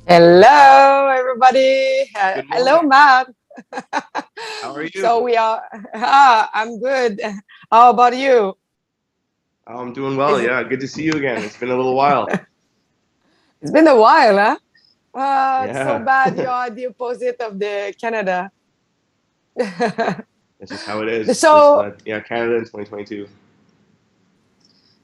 Hello, everybody. Good Hello, morning. Matt. How are So you? we are. I'm good. How about you? I'm doing well. Is it? Yeah, good to see you again. It's been a little while. It's been a while, huh? It's so Yeah, bad. You are the opposite of the Canada. it's just how it is. Just so, yeah, Canada in 2022.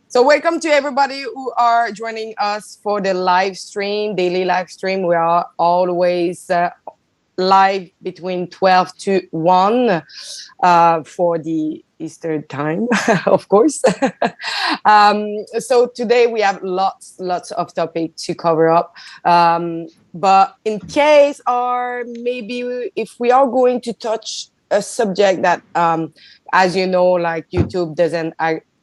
so welcome to everybody who are joining us for the live stream, daily live stream. We are always live between 12 to 1 for the Eastern time, of course. So today we have lots of topic to cover up. But in case, or maybe if we are going to touch a subject that, as you know, like YouTube doesn't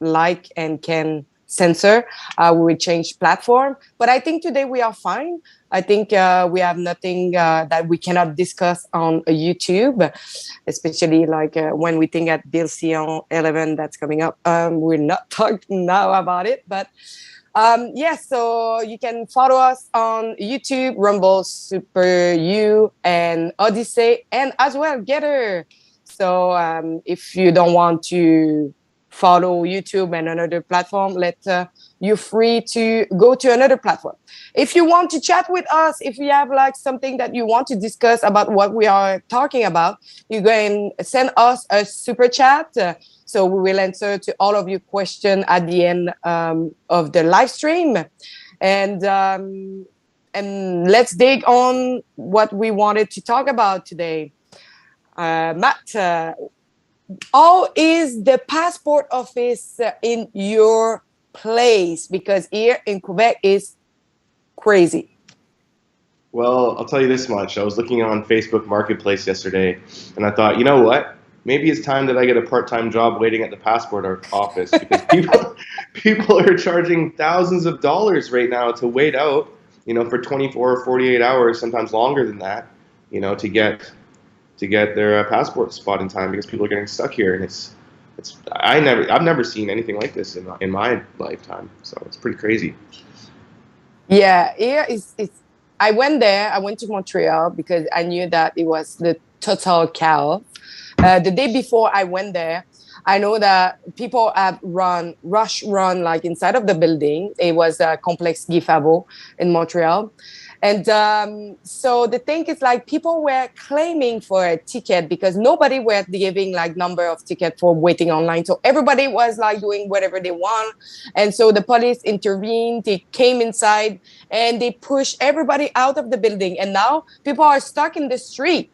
like and can censor, we will change platform. But I think today we are fine. I think we have nothing that we cannot discuss on YouTube, especially like when we think at Bill C-11 that's coming up. We're not talking now about it, but yes, so you can follow us on YouTube, Rumble, Super U, and Odyssey, and as well Getter. So if you don't want to follow YouTube and another platform, you're free to go to another platform. If you want to chat with us, if you have like something that you want to discuss about what we are talking about, you go and send us a super chat. So we will answer to all of your questions at the end of the live stream. And let's dig on what we wanted to talk about today. Matt, how is the passport office in your place? Because here in Quebec is crazy. Well, I'll tell you this much. I was looking on Facebook Marketplace yesterday, and I thought, you know what? Maybe it's time that I get a part-time job waiting at the passport office because people people are charging thousands of dollars right now to wait out, for 24 or 48 hours, sometimes longer than that, to get their passport spot in time because people are getting stuck here, and I've never seen anything like this in my lifetime, so it's pretty crazy. Yeah, here is it's I went there, I went to Montreal because I knew that it was the total chaos. The day before I went there, I know that people have run like inside of the building. It was a complex Guy Favreau in Montreal. And so the thing is like people were claiming for a ticket because nobody were giving like number of ticket for waiting online. So everybody was like doing whatever they want. And so the police intervened, they came inside and they pushed everybody out of the building. And now people are stuck in the street.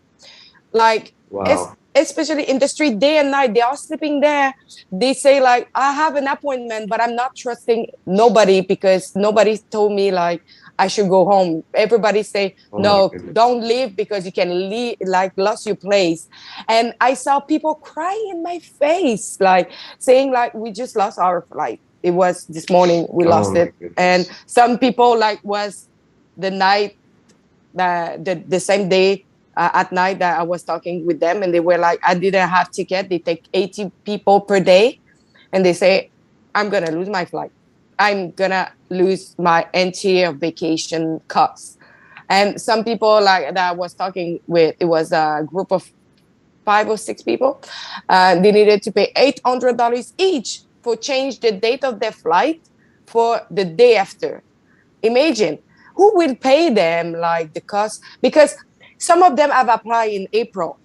Like Wow. especially in the street day and night, they are sleeping there. They say like, I have an appointment, but I'm not trusting nobody because nobody told me like I should go home. Everybody say Oh my no, goodness. don't leave because you can leave, like lost your place. And I saw people crying in my face, like saying like we just lost our flight. It was this morning we Oh lost my it. And goodness. some people like was the night the same day at night that I was talking with them, and they were like, I didn't have ticket. They take 80 people per day, and they say, I'm gonna lose my flight. I'm gonna lose my entire vacation costs. And some people like that I was talking with, it was a group of 5 or 6 people. They needed to pay $800 each for change the date of their flight for the day after. Imagine who will pay them like the cost because some of them have applied in April,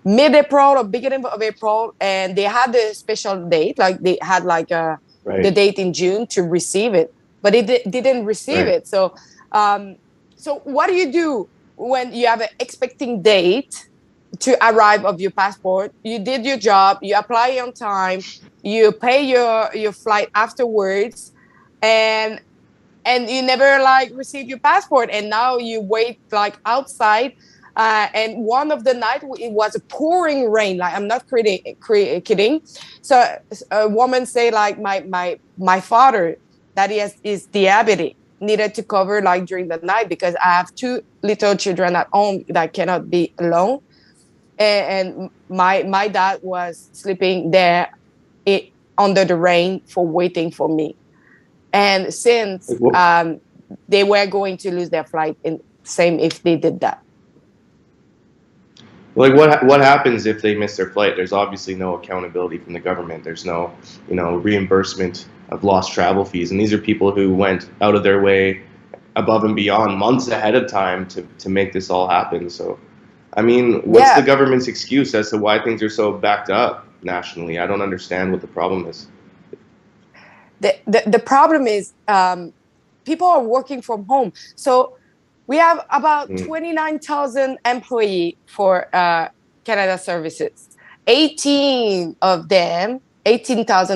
mid-April or beginning of April, and they had a special date, like they had like the Right. date in June to receive it, but didn't receive Right. it. Um, so what do you do when you have an expecting date to arrive of your passport? You did your job, you apply on time, you pay your flight afterwards, and you never like receive your passport, and now you wait like outside. And one of the night it was a pouring rain, like I'm not kidding. So a woman say like my father that is diabetic needed to cover like during the night because I have two little children at home that cannot be alone. And my dad was sleeping there it, under the rain for waiting for me. And since Like, what? they were going to lose their flight, and same if they did that. Like what happens if they miss their flight? There's obviously no accountability from the government. There's no, reimbursement of lost travel fees. And these are people who went out of their way above and beyond months ahead of time to make this all happen. So, I mean, what's the government's excuse as to why things are so backed up nationally? I don't understand what the problem is. The problem is people are working from home. So we have about 29,000 employees for Canada Services. 18,000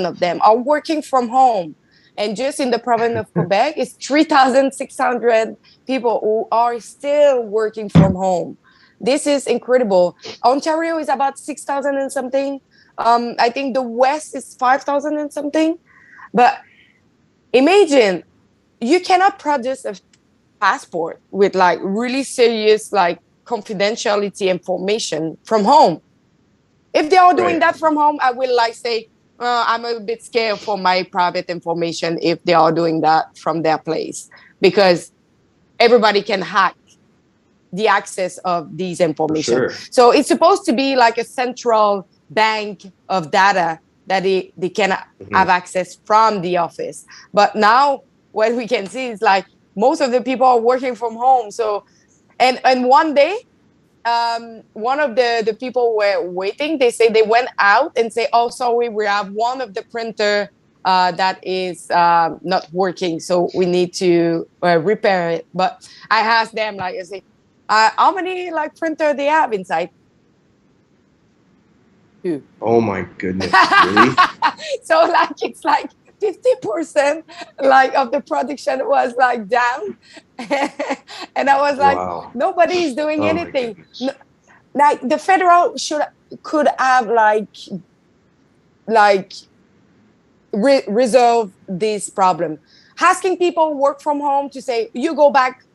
of them are working from home. And just in the province of Quebec, it's 3,600 people who are still working from home. This is incredible. Ontario is about 6,000 and something. I think the West is 5,000 and something. But imagine you cannot produce a passport with like really serious like confidentiality information from home. If they are doing that from home, I will like say, I'm a bit scared for my private information if they are doing that from their place, because everybody can hack the access of these information. Sure. So it's supposed to be like a central bank of data that they can have access from the office. But now what we can see is like most of the people are working from home. So, and one day, one of the people were waiting. They say they went out and say, "Oh, sorry, we have one of the printer that is not working, so we need to repair it." But I asked them, like, I say, how many like printer they have inside? 2. Oh my goodness! Really? So like it's like 50% like of the production was like down. And I was like, wow. Nobody is doing anything. No, like the federal could have resolve this problem. Asking people work from home to say, you go back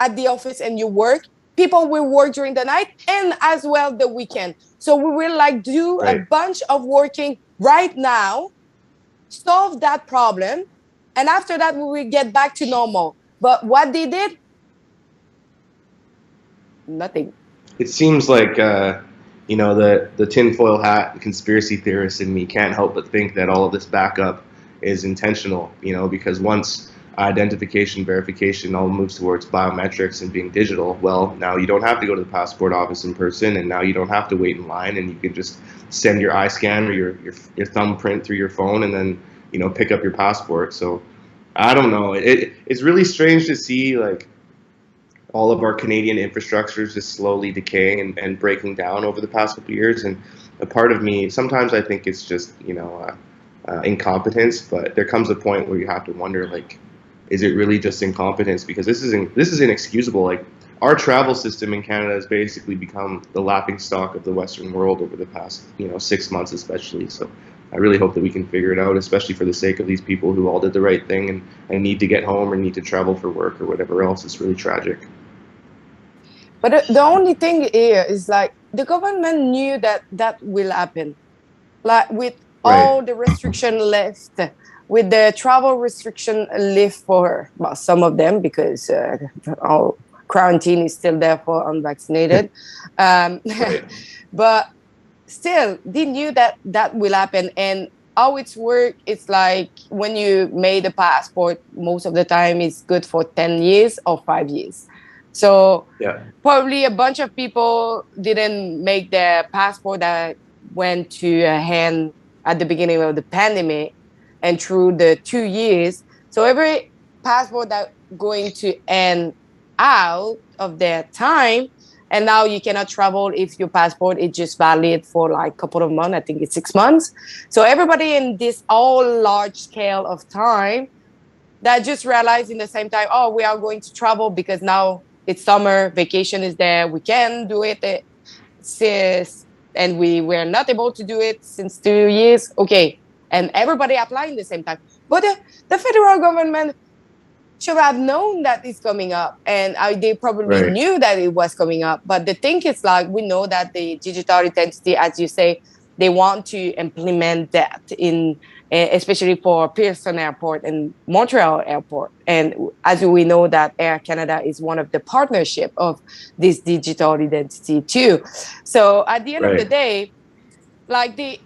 at the office and you work. People will work during the night and as well the weekend. So we will like do a bunch of working right now, solve that problem, and after that we will get back to normal. But what they did, nothing. It seems like the tinfoil hat conspiracy theorist in me can't help but think that all of this backup is intentional, because once identification verification all moves towards biometrics and being digital, well, now you don't have to go to the passport office in person, and now you don't have to wait in line, and you can just send your eye scan or your thumbprint through your phone and then pick up your passport. So I don't know, it's really strange to see like all of our Canadian infrastructures just slowly decaying and breaking down over the past couple of years. And a part of me, sometimes I think it's just incompetence, but there comes a point where you have to wonder, like, is it really just incompetence? Because this is inexcusable. Like, our travel system in Canada has basically become the laughingstock of the Western world over the past 6 months, especially. So I really hope that we can figure it out, especially for the sake of these people who all did the right thing and need to get home or need to travel for work or whatever else. It's really tragic. But the only thing here is like the government knew that will happen. Like with all the restriction left, with the travel restriction lift for some of them, because all quarantine is still there for unvaccinated. But still, they knew that will happen. And how it's work, it's like when you made a passport, most of the time it's good for 10 years or 5 years. So probably a bunch of people didn't make their passport that went to a hand at the beginning of the pandemic and through the 2 years. So every passport that going to end out of their time, and now you cannot travel if your passport is just valid for like a couple of months. I think it's 6 months. So everybody in this all large scale of time that just realized in the same time, oh, we are going to travel because now it's summer, vacation is there, we can do it. And we were not able to do it since 2 years. Okay. And everybody applying the same time. But the federal government should have known that it's coming up. And they probably knew that it was coming up. But the thing is, like, we know that the digital identity, as you say, they want to implement that in especially for Pearson Airport and Montreal Airport. And as we know that Air Canada is one of the partnership of this digital identity too. So at the end of the day, like the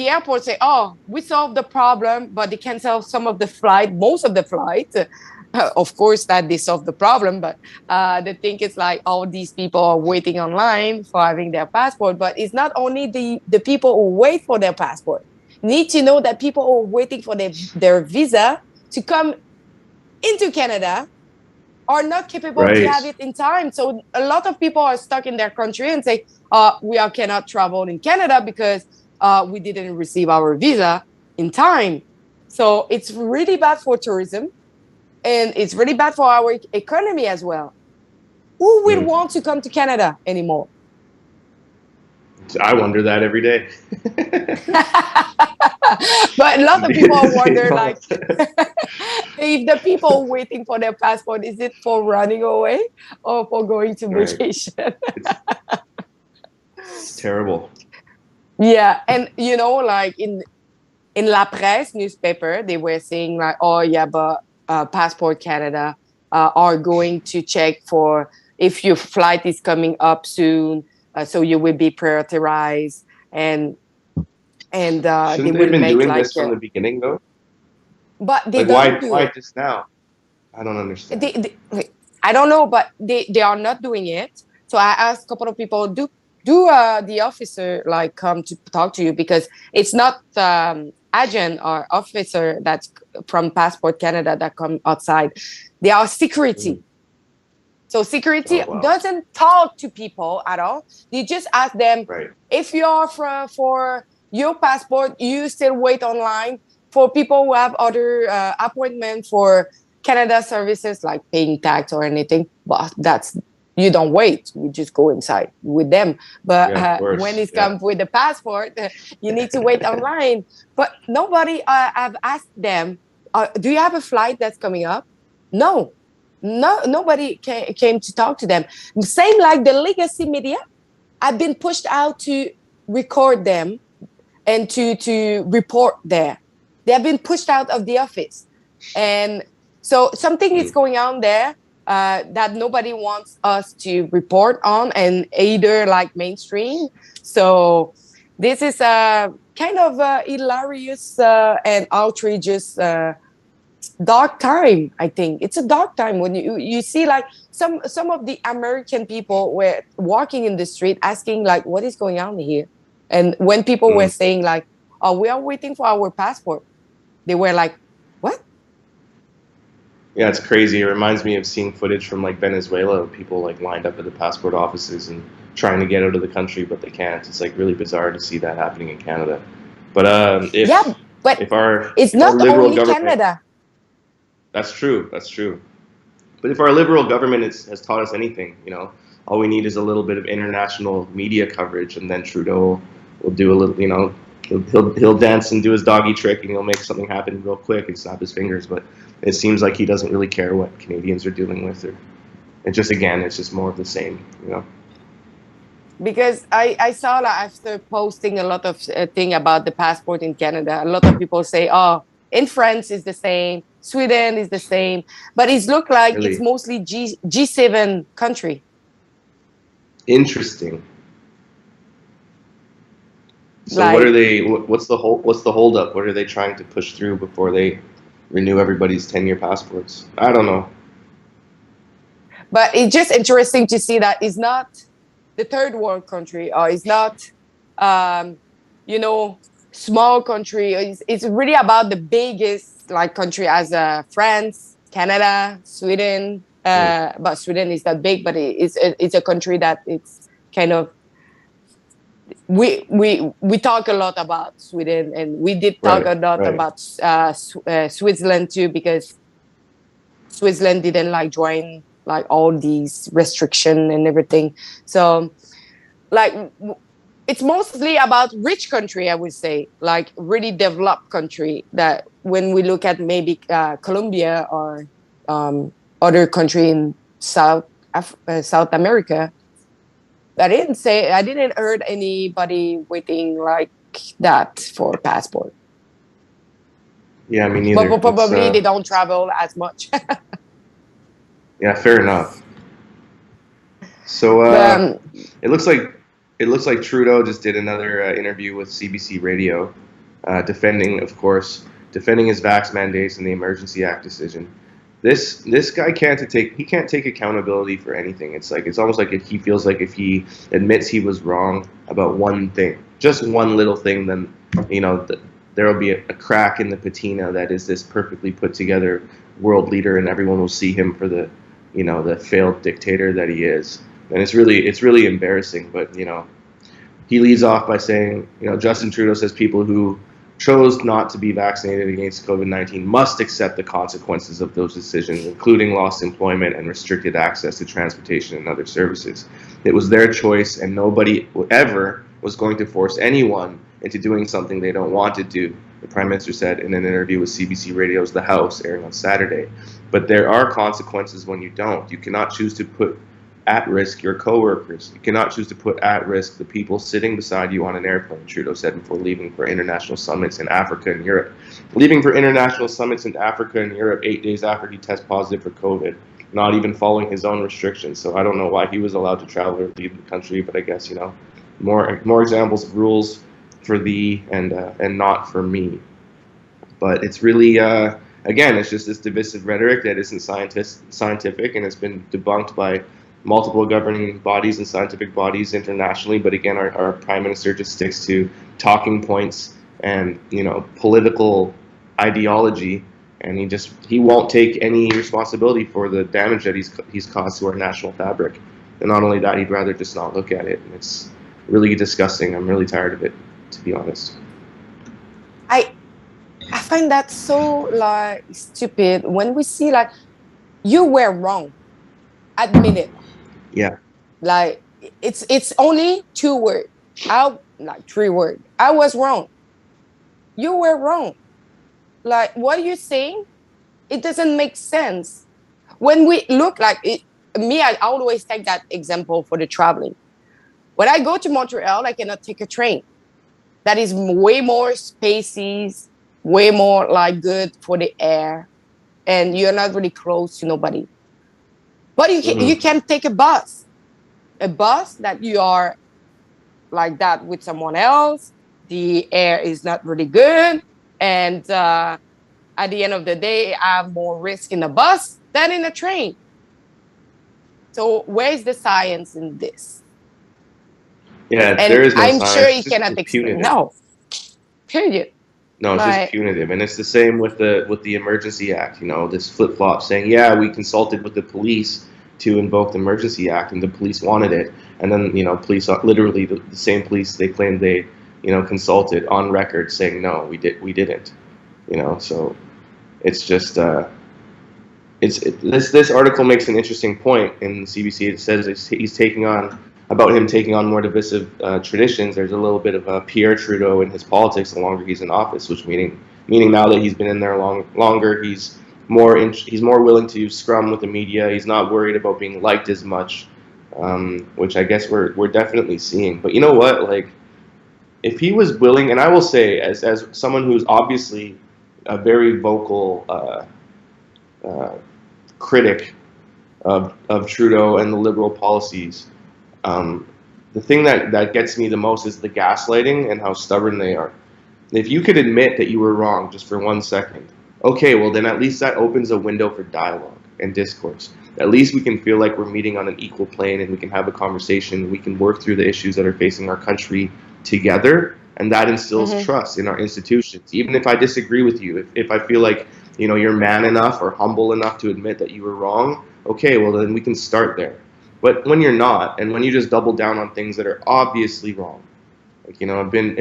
airport say, oh, we solved the problem, but they cancel some of the flight, most of the flight. Of course that they solve the problem, but the thing is like all these people are waiting online for having their passport. But it's not only the people who wait for their passport. Need to know that people are waiting for their visa to come into Canada are not capable to have it in time. So a lot of people are stuck in their country and say, we cannot travel in Canada because we didn't receive our visa in time. So it's really bad for tourism, and it's really bad for our economy as well. Who will want to come to Canada anymore? I wonder that every day. But a lot of people wonder, like, if the people waiting for their passport, is it for running away or for going to vacation? It's terrible. Yeah, and you know, like in La Presse newspaper, they were saying like, oh yeah, but Passport Canada are going to check for if your flight is coming up soon, so you will be prioritized, and shouldn't they they will have been make doing like. this from the beginning though? But they like don't do why it. just now? I don't understand. I don't know, but they are not doing it. So I asked a couple of people, do the officer like come to talk to you, because it's not agent or officer that's from Passport Canada that come outside. They are security. So security doesn't talk to people at all. They just ask them, if you are for your passport, you still wait online. For people who have other appointments for Canada services like paying tax or anything, but that's, you don't wait. You just go inside with them. But when it comes with the passport, you need to wait online. But nobody have asked them, do you have a flight that's coming up? No, nobody came to talk to them. Same like the legacy media. I've been pushed out to record them and to report there. They have been pushed out of the office. And so something is going on there that nobody wants us to report on, and either like mainstream. So this is a kind of hilarious and outrageous dark time. I think it's a dark time when you see like some of the American people were walking in the street asking like, what is going on here? And when people were saying like, oh, we are waiting for our passport, they were like, what? Yeah, it's crazy. It reminds me of seeing footage from like Venezuela, people like lined up at the passport offices and trying to get out of the country, but they can't. It's like really bizarre to see that happening in Canada. But if our it's not liberal only government, Canada. That's true. That's true. But if our liberal government has taught us anything, you know, all we need is a little bit of international media coverage, and then Trudeau will do a little, you know, he'll dance and do his doggy trick, and he'll make something happen real quick and snap his fingers. But it seems like he doesn't really care what Canadians are dealing with, or it's just more of the same, you know. Because I saw like after posting a lot of thing about the passport in Canada, a lot of people say, oh, in France is the same, Sweden is the same, but it looks like it's mostly G7 country. Interesting. So like, what are they? What's the hold up? What are they trying to push through before they renew everybody's 10-year passports? I don't know. But it's just interesting to see that it's not the third world country, or it's not, you know, small country. It's really about the biggest like country as France, Canada, Sweden. But Sweden is not big, but it's a country that it's kind of. We talk a lot about Sweden, and we did talk a lot about Switzerland too, because Switzerland didn't like join like all these restriction and everything. So like it's mostly about rich country, I would say, like really developed country, that when we look at maybe Colombia or other country in South America, I didn't heard anybody waiting like that for a passport. Yeah, me But neither. probably they don't travel as much. Yeah, fair enough. So But it looks like Trudeau just did another interview with CBC Radio, defending, of course, defending his vax mandates and the Emergency Act decision. This guy can't take accountability for anything. It's almost like he feels like if he admits he was wrong about one thing, just one little thing, then there will be a crack in the patina that is this perfectly put together world leader, and everyone will see him for the failed dictator that he is. And it's really embarrassing. But he leads off by saying, Justin Trudeau says people who chose not to be vaccinated against COVID-19 must accept the consequences of those decisions, including lost employment and restricted access to transportation and other services. It was their choice, and nobody ever was going to force anyone into doing something they don't want to do, the Prime Minister said in an interview with CBC Radio's The House, airing on Saturday. But there are consequences when you don't. You cannot choose to put at risk your coworkers. You cannot choose to put at risk the people sitting beside you on an airplane, Trudeau said before leaving for international summits in Africa and Europe. Leaving for international summits in Africa and Europe 8 days after he tested positive for COVID, not even following his own restrictions. So I don't know why he was allowed to travel or leave the country, but I guess, more examples of rules for thee and not for me. But it's really, again, it's just this divisive rhetoric that isn't scientific, and it's been debunked by multiple governing bodies and scientific bodies internationally. But again, our Prime Minister just sticks to talking points and political ideology, and he won't take any responsibility for the damage that he's caused to our national fabric. And not only that, he'd rather just not look at it. And it's really disgusting. I'm really tired of it, to be honest. I find that so stupid when we see you were wrong, admit it. Yeah. It's only 2 words. Like 3 words. I was wrong. You were wrong. What are you saying? It doesn't make sense. When we look I always take that example for the traveling. When I go to Montreal, I cannot take a train. That is way more spaces, way more good for the air, and you're not really close to nobody. But you can take a bus that you are like that with someone else. The air is not really good, and at the end of the day, I have more risk in a bus than in a train. So where's the science in this? Yeah, there And is no I'm sure science. he It's just cannot explain. punitive. No, period. No, it's just punitive, and it's the same with the Emergency Act. This flip flop saying, yeah, we consulted with the police to invoke the Emergency Act, and the police wanted it, and then police, literally the same police they claimed they consulted on record saying no, we didn't. So it's just this article makes an interesting point in CBC. It says he's taking on more divisive traditions. There's a little bit of a Pierre Trudeau in his politics the longer he's in office, which meaning now that he's been in there longer, he's more willing to scrum with the media. He's not worried about being liked as much, which I guess we're definitely seeing. But you know what? If he was willing, and I will say, as someone who's obviously a very vocal critic of Trudeau and the Liberal policies, the thing that gets me the most is the gaslighting and how stubborn they are. If you could admit that you were wrong just for 1 second, okay, well then at least that opens a window for dialogue and discourse. At least we can feel like we're meeting on an equal plane, and we can have a conversation. We can work through the issues that are facing our country together, and that instills trust in our institutions. Even if I disagree with you, if I feel like you're man enough or humble enough to admit that you were wrong, okay, well then we can start there. But when you're not, and when you just double down on things that are obviously wrong, have been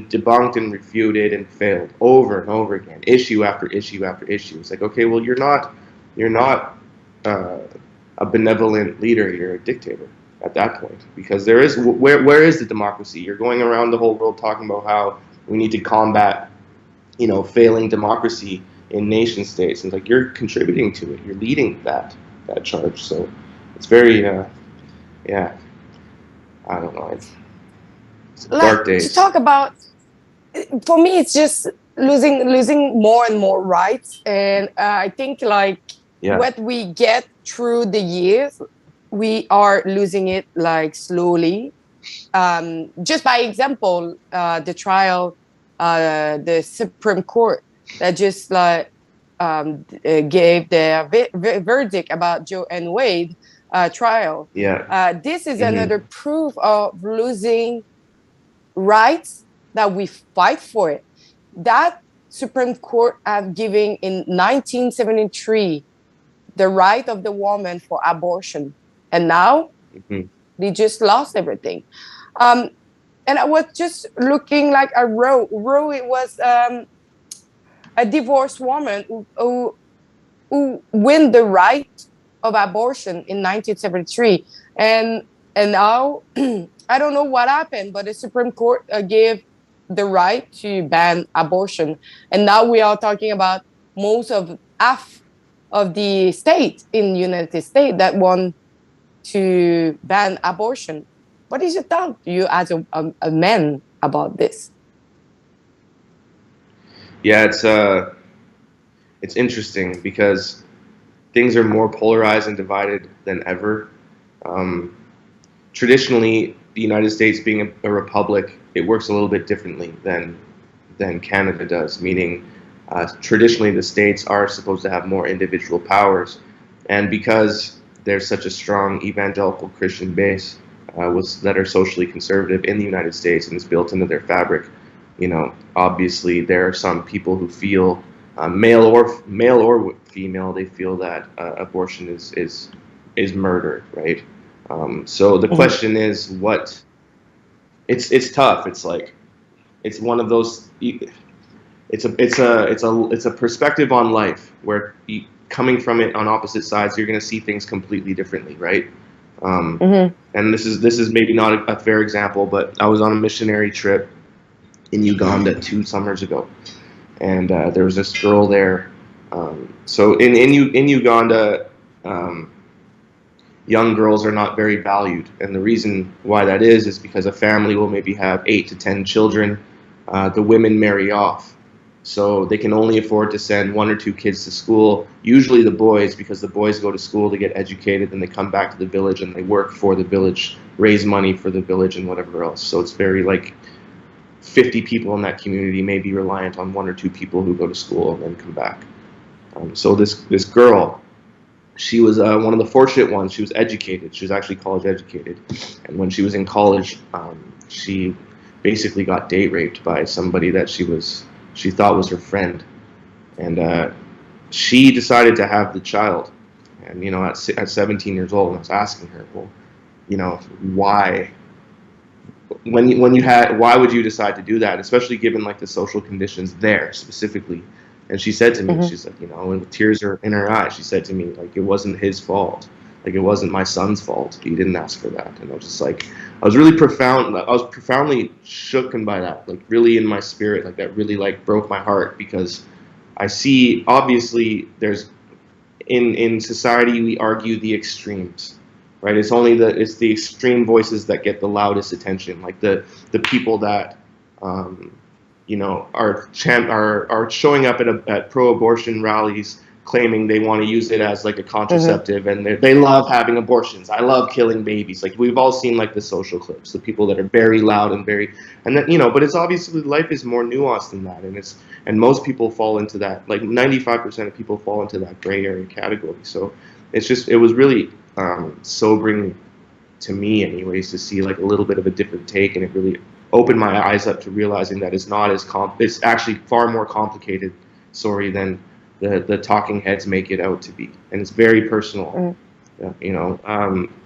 debunked and refuted and failed over and over again, issue after issue after issue. It's okay, well you're not a benevolent leader. You're a dictator at that point, because where is the democracy? You're going around the whole world talking about how we need to combat failing democracy in nation states, and you're contributing to it. You're leading that charge. So it's very yeah, I don't know. It's dark days. To talk about, for me, it's just losing more and more rights. And I think like what we get through the years, we are losing it like slowly. Just by example, the trial, the Supreme Court that just like gave their verdict about Joe and Wade trial. This is another proof of losing rights that we fight for it. That Supreme Court have given in 1973 the right of the woman for abortion, and now they just lost everything. And I was just looking like a Roe. Roe, it was a divorced woman who win the right of abortion in 1973, and now I don't know what happened, but the Supreme Court gave the right to ban abortion, and now we are talking about most of half of the states in the United States that want to ban abortion. What is your thought, you as a man, about this? Yeah, it's interesting because things are more polarized and divided than ever. Traditionally, the United States being a republic, it works a little bit differently than Canada does. Meaning, traditionally, the states are supposed to have more individual powers, and because there's such a strong evangelical Christian base that are socially conservative in the United States, and it's built into their fabric. Obviously, there are some people who feel, male or female, they feel that abortion is murder, right? So the question is, what? It's tough. It's like, it's one of those. It's a perspective on life where coming from it on opposite sides, you're going to see things completely differently, right? And this is maybe not a fair example, but I was on a missionary trip in Uganda 2 summers ago, and there was this girl there. So in Uganda, young girls are not very valued, and the reason why that is because a family will maybe have 8 to 10 children. The women marry off, so they can only afford to send 1 or 2 kids to school. Usually the boys, because the boys go to school to get educated, and they come back to the village and they work for the village, raise money for the village and whatever else. So it's very like 50 people in that community may be reliant on 1 or 2 people who go to school and then come back. So this girl, she was one of the fortunate ones. She was educated. She was actually college educated. And when she was in college, she basically got date raped by somebody that she thought was her friend. And she decided to have the child. And, at 17 years old, I was asking her, well, why? Why would you decide to do that, especially given like the social conditions there specifically? And she said to me, she's like, with tears are in her eyes, she said to me, like, it wasn't his fault. Like, it wasn't my son's fault. He didn't ask for that. And I was just like, I was profoundly shooken by that, like really in my spirit, like that really like broke my heart, because I see, obviously, there's in society, we argue the extremes, right? It's the extreme voices that get the loudest attention, like the people that are showing up at pro-abortion rallies, claiming they want to use it as like a contraceptive, and they love having abortions. I love killing babies. Like, we've all seen like the social clips, the people that are very loud and but it's obviously, life is more nuanced than that, and most people fall into that. Like 95% of people fall into that gray area category. So it was really sobering to me, anyways, to see like a little bit of a different take, and it really opened my eyes up to realizing that it's actually far more complicated story than the talking heads make it out to be, and it's very personal.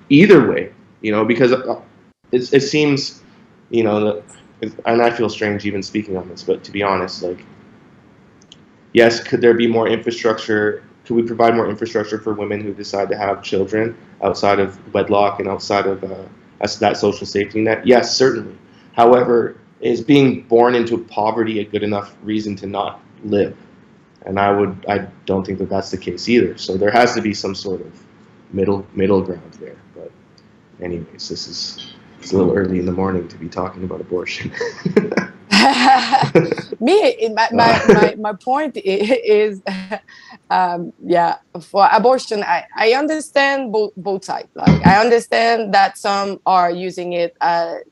Either way, because it seems, and I feel strange even speaking on this, but to be honest, like, yes, could there be more infrastructure? Could we provide more infrastructure for women who decide to have children outside of wedlock and outside of that social safety net? Yes, certainly. However, is being born into poverty a good enough reason to not live? And I don't think that that's the case either. So there has to be some sort of middle ground there. But anyways, it's a little early in the morning to be talking about abortion. My point is, yeah, for abortion, I understand both sides. Like, I understand that some are using it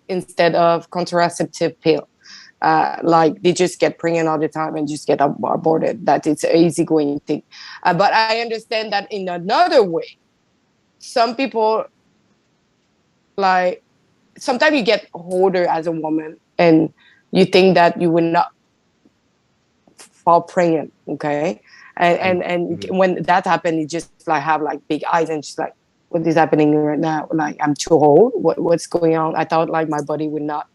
instead of contraceptive pill. Like, they just get pregnant all the time and just get aborted. That it's an easygoing thing. But I understand that in another way, some people, like, sometimes you get older as a woman and you think that you will not fall pregnant, okay? And when that happens, you just like have like big eyes and just like, what is happening right now? Like, I'm too old. What's going on? I thought like my body would not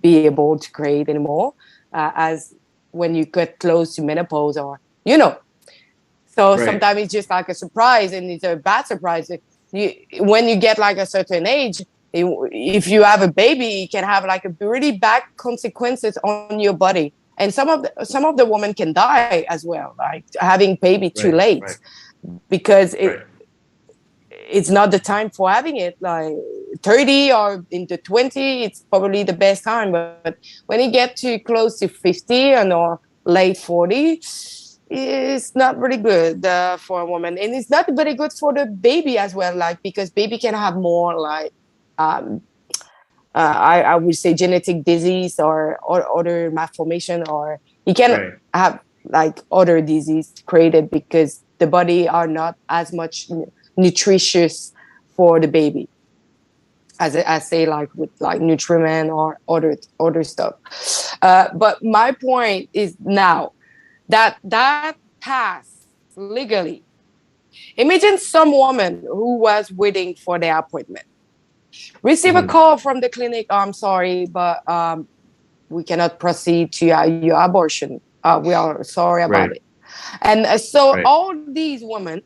be able to create anymore, as when you get close to menopause, or so Right. sometimes it's just like a surprise, and it's a bad surprise. When you get like a certain age, if you have a baby, it can have like a really bad consequences on your body, and some of the women can die as well, like having baby too late, because it's not the time for having it. Like 30 or into 20, it's probably the best time. But when you get too close to 50 or late 40, it's not really good for a woman, and it's not very good for the baby as well. Like, because baby can have more like I would say genetic disease or other malformation, or he can have like other disease created because the body are not as much nutritious for the baby as I say, like with like nutriment or other stuff. But my point is now that passed legally. Imagine some woman who was waiting for their appointment, receive a call from the clinic. I'm sorry, but we cannot proceed to your abortion. We are sorry about it. And so all these women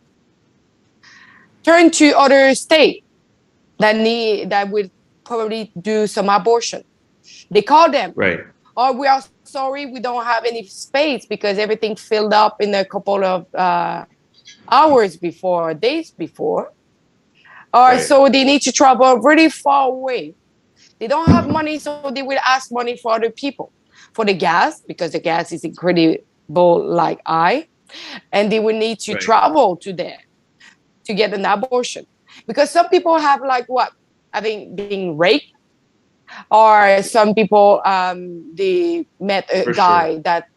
turn to other state that would probably do some abortion. They call them. Oh, we are sorry, we don't have any space because everything filled up in a couple of hours before, days before. So they need to travel really far away. They don't have money, so they will ask money for other people, for the gas, because the gas is incredible, like high, and they will need to travel to there to get an abortion. Because some people have like being raped, or some people they met a guy that,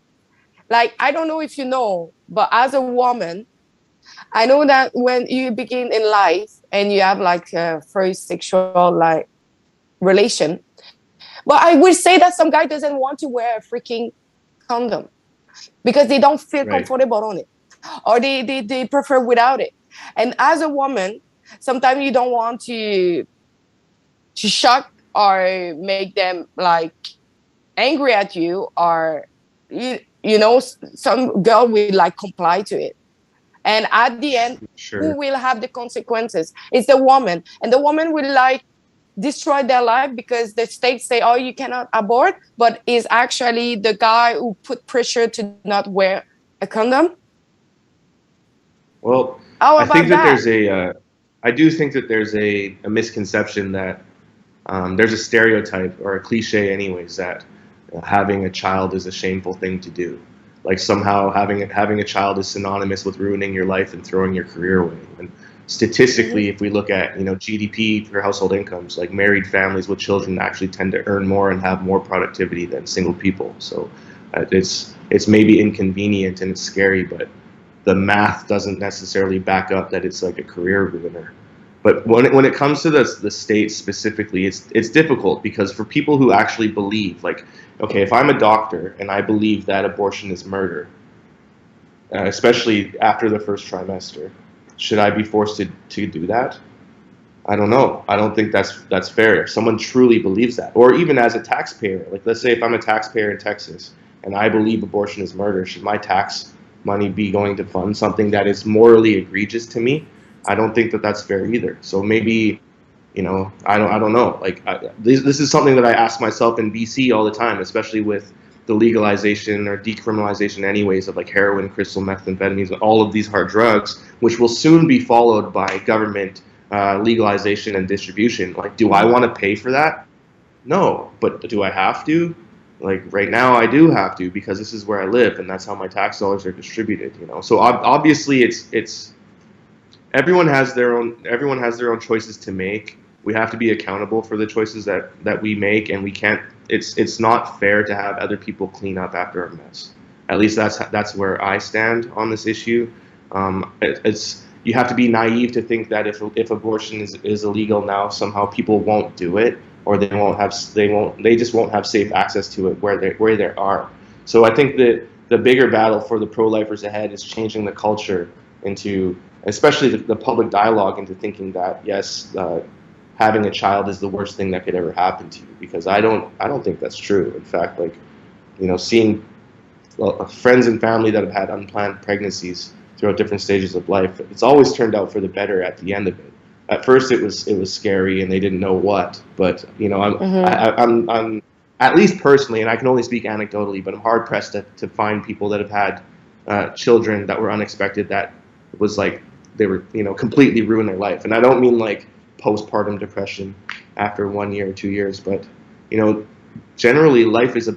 like, I don't know if you know, but as a woman, I know that when you begin in life and you have like a first sexual like relation, but I would say that some guy doesn't want to wear a freaking condom because they don't feel comfortable on it, or they prefer without it. And as a woman, sometimes you don't want to shock or make them like angry at you, or some girl will like comply to it, and at the end, who will have the consequences? It's the woman, and the woman will like destroy their life because the states say, oh, you cannot abort, but is actually the guy who put pressure to not wear a condom. Well, I think that I do think that there's a misconception that there's a stereotype or a cliche anyways that having a child is a shameful thing to do. Like somehow having a child is synonymous with ruining your life and throwing your career away. And statistically, if we look at GDP per household incomes, like married families with children actually tend to earn more and have more productivity than single people. So it's maybe inconvenient and it's scary, but the math doesn't necessarily back up that it's like a career ruiner. But when it comes to the states specifically, it's difficult because for people who actually believe, like, okay, if I'm a doctor and I believe that abortion is murder, especially after the first trimester, should I be forced to do that? I don't know. I don't think that's fair. If someone truly believes that, or even as a taxpayer, like let's say if I'm a taxpayer in Texas and I believe abortion is murder, should my tax money be going to fund something that is morally egregious to me? I don't think that that's fair either. So maybe, I don't know. Like this is something that I ask myself in BC all the time, especially with the legalization or decriminalization anyways of like heroin, crystal methamphetamines, and all of these hard drugs, which will soon be followed by government legalization and distribution. Like, do I want to pay for that? No, but do I have to? Like right now, I do have to because this is where I live and that's how my tax dollars are distributed. You know, so obviously it's everyone has their own choices to make. We have to be accountable for the choices that we make, and we can't. It's not fair to have other people clean up after our mess. At least that's where I stand on this issue. It's you have to be naive to think that if abortion is illegal now, somehow people won't do it, or they just won't have safe access to it where they are. So I think that the bigger battle for the pro-lifers ahead is changing the culture into, especially the public dialogue, into thinking that yes, having a child is the worst thing that could ever happen to you. Because I don't think that's true. In fact, like, you know, seeing friends and family that have had unplanned pregnancies throughout different stages of life, it's always turned out for the better at the end of it. At first, it was scary and they didn't know what, but you know, I'm at least personally, and I can only speak anecdotally, but I'm hard pressed to find people that have had children that were unexpected, that was like they were, you know, completely ruined their life. And I don't mean like postpartum depression after 1 year or 2 years, but you know, generally life is a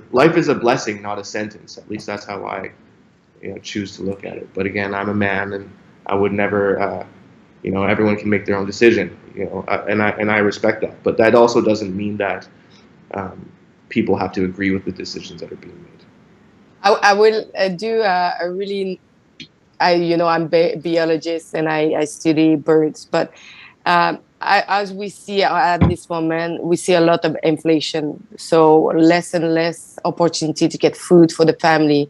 blessing, not a sentence. At least that's how I, you know, choose to look at it. But again, I'm a man, and I would never. You know, everyone can make their own decision. You know, and I respect that. But that also doesn't mean that people have to agree with the decisions that are being made. I will do a really, I'm biologist and I study birds, but as we see at this moment, we see a lot of inflation. So less and less opportunity to get food for the family,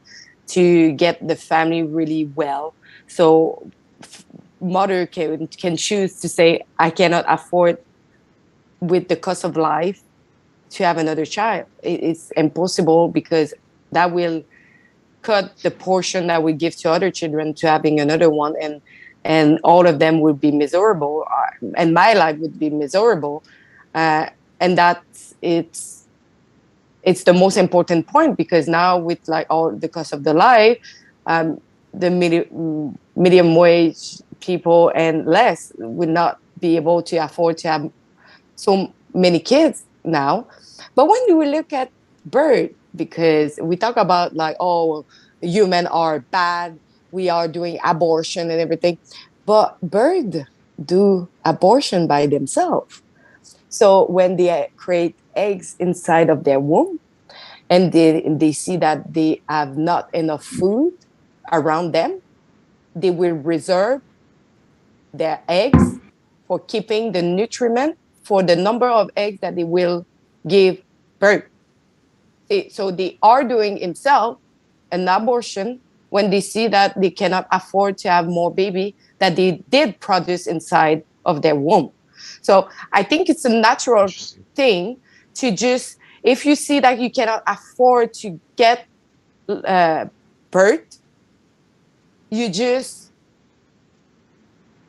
to get the family really well. So mother can choose to say, I cannot afford, with the cost of life, to have another child. It's impossible, because that will cut the portion that we give to other children to having another one, and all of them would be miserable, and my life would be miserable. And that's it's the most important point, because now with like all the cost of the life, the medium wage people and less would not be able to afford to have so many kids now. But when we look at bird, because we talk about like, oh, humans are bad, we are doing abortion and everything, but bird do abortion by themselves. So when they create eggs inside of their womb, and they see that they have not enough food around them, they will reserve their eggs for keeping the nutriment for the number of eggs that they will give birth. So they are doing themselves an abortion when they see that they cannot afford to have more baby that they did produce inside of their womb. So I think it's a natural thing to just, if you see that you cannot afford to get birth, you just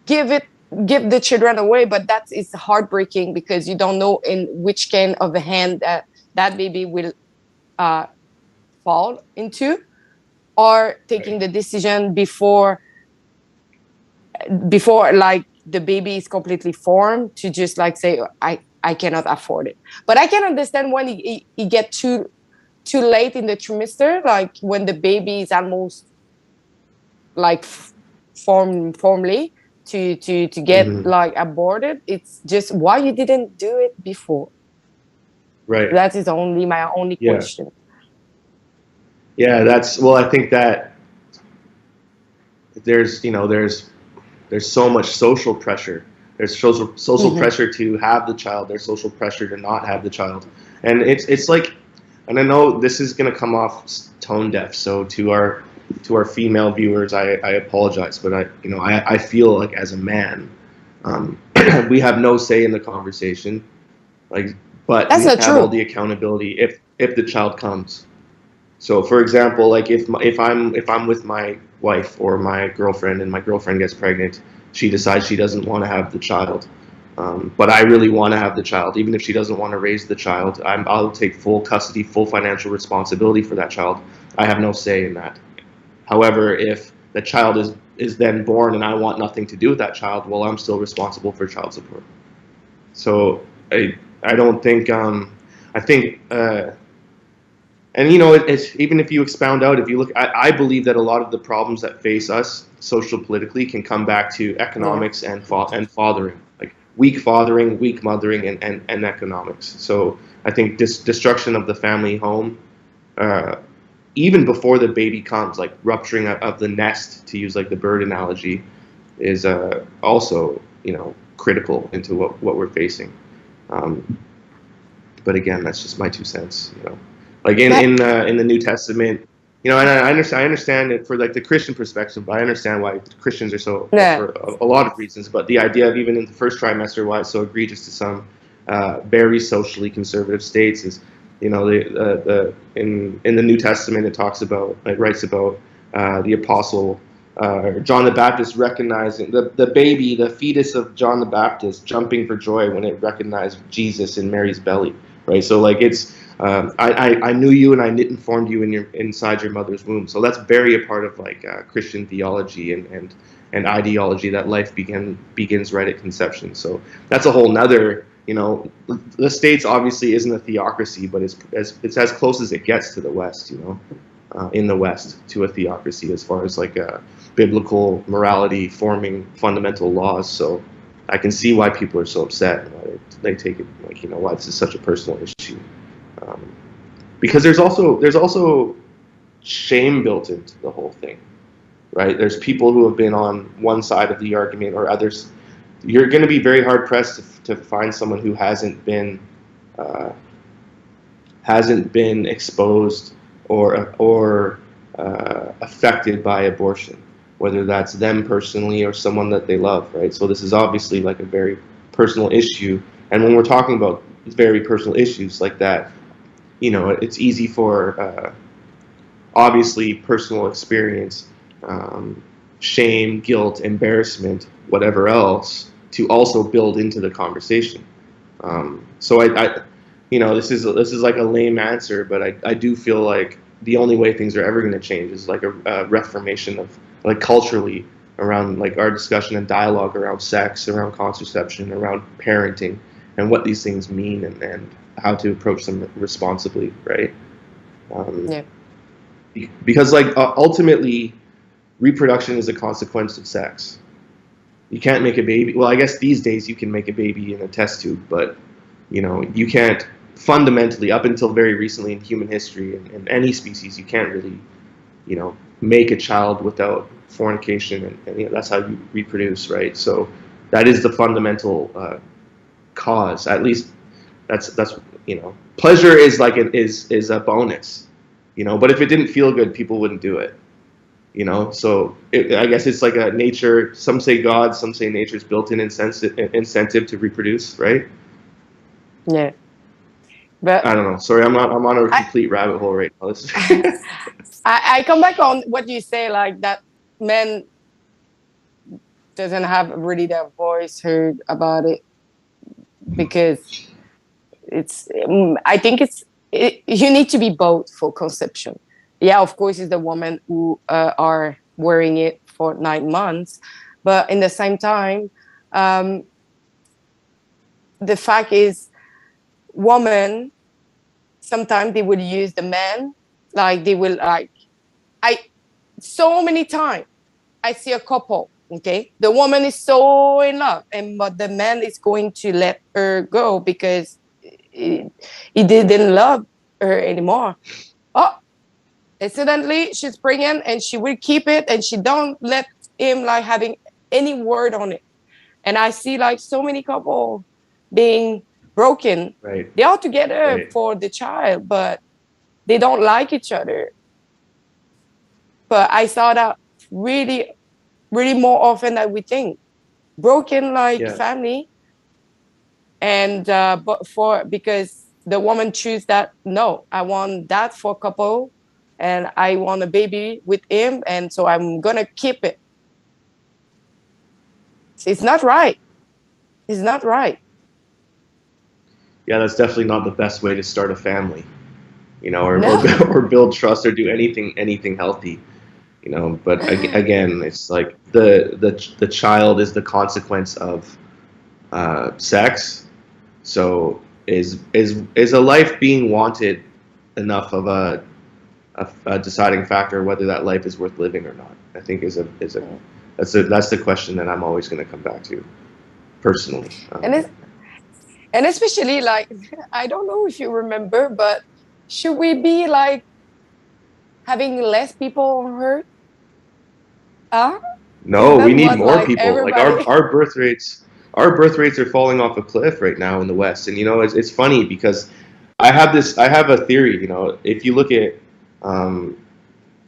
give the children away. But that is heartbreaking, because you don't know in which kind of a hand that baby will fall into, or taking the decision before like the baby is completely formed, to just like say, I cannot afford it. But I can understand when he get too late in the trimester, like when the baby is almost like formally to get like aborted. It's just, why you didn't do it before? Right. That is only my only question. Yeah, well, I think that there's so much social pressure. There's social pressure to have the child. There's social pressure to not have the child, and it's like, and I know this is gonna come off tone deaf. So to our female viewers, I apologize, but I feel like as a man, we have no say in the conversation. Like, but That's we not have true. all the accountability if the child comes. So, for example, like if I'm with my wife or my girlfriend, and my girlfriend gets pregnant, she decides she doesn't want to have the child, but I really want to have the child. Even if she doesn't want to raise the child, I'll take full custody, full financial responsibility for that child. I have no say in that. However, if the child is then born and I want nothing to do with that child, well, I'm still responsible for child support. So I don't think I think. And you know, it's even if you expound out, if you look, I believe that a lot of the problems that face us social politically can come back to Yeah. economics and fathering, like weak fathering, weak mothering, and economics. So I think destruction of the family home, uh, even before the baby comes, like rupturing of the nest, to use like the bird analogy, is also, you know, critical into what we're facing. Um, but again, that's just my 2 cents. You know, like That, in the New Testament, you know, and I understand it for like the Christian perspective, but I understand why Christians are so, yeah. for a lot of reasons. But the idea of even in the first trimester, why it's so egregious to some very socially conservative states is, you know, the in the New Testament it talks about, it writes about the apostle. John the Baptist recognizing the baby, the fetus of John the Baptist, jumping for joy when it recognized Jesus in Mary's belly, right? So like it's I knew you and I formed you in your inside your mother's womb. So that's very a part of like Christian theology and ideology, that life begins right at conception. So that's a whole nother, you know, the States obviously isn't a theocracy, but it's as close as it gets to the West, you know, in the West to a theocracy as far as like biblical morality forming fundamental laws. So I can see why people are so upset and why they take it like, you know, why this is such a personal issue. Um, because there's also shame built into the whole thing, right? There's people who have been on one side of the argument or others. You're going to be very hard pressed to find someone who uh, hasn't been exposed or affected by abortion, whether that's them personally or someone that they love, right? So this is obviously like a very personal issue, and when we're talking about very personal issues like that, you know, it's easy for obviously personal experience, shame, guilt, embarrassment, whatever else, to also build into the conversation. So you know, this is like a lame answer, but I do feel like the only way things are ever going to change is like a reformation of like culturally around like our discussion and dialogue around sex, around contraception, around parenting, and what these things mean and how to approach them responsibly, right? Um, Yeah. because like ultimately, reproduction is a consequence of sex. You can't make a baby. Well, I guess these days you can make a baby in a test tube, but you know, you can't fundamentally, up until very recently in human history and any species, you can't really, you know, make a child without fornication, and you know, that's how you reproduce, right? So that is the fundamental cause. At least that's you know, pleasure is like is a bonus, you know. But if it didn't feel good, people wouldn't do it, you know. So I guess it's like a nature. Some say God, some say nature's built-in incentive to reproduce, right? Yeah. But I don't know. Sorry, I'm on a I, complete rabbit hole right now. I come back on what you say, like that men doesn't have really their voice heard about it because it's I think you need to be both for conception. Yeah, of course it's the women who are wearing it for 9 months, but in the same time, um, the fact is women sometimes they will use the men, like they will like I so many times I see a couple, okay, the woman is so in love, and but the man is going to let her go because he didn't love her anymore. Oh, incidentally, she's pregnant and she will keep it, and she don't let him like having any word on it. And I see like so many couple being broken. Right, They are together right. for the child, but they don't like each other. But I saw that really, really more often than we think. Broken like Yeah, family, and but for because the woman choose that no, I want that for couple, and I want a baby with him, and so I'm gonna keep it. It's not right. It's not right. yeah. That's definitely not the best way to start a family, you know, or No. or build trust or do anything healthy, you know. But again, it's like the child is the consequence of sex. So is a life being wanted enough of a deciding factor whether that life is worth living or not. I think that's the question that I'm always going to come back to personally. And it's, and especially like I don't know if you remember, but should we be like having less people on Earth? Huh? Isn't No, we that need what more like people. Like everybody? our birth rates are falling off a cliff right now in the West. And it's funny because I have a theory. If you look at um,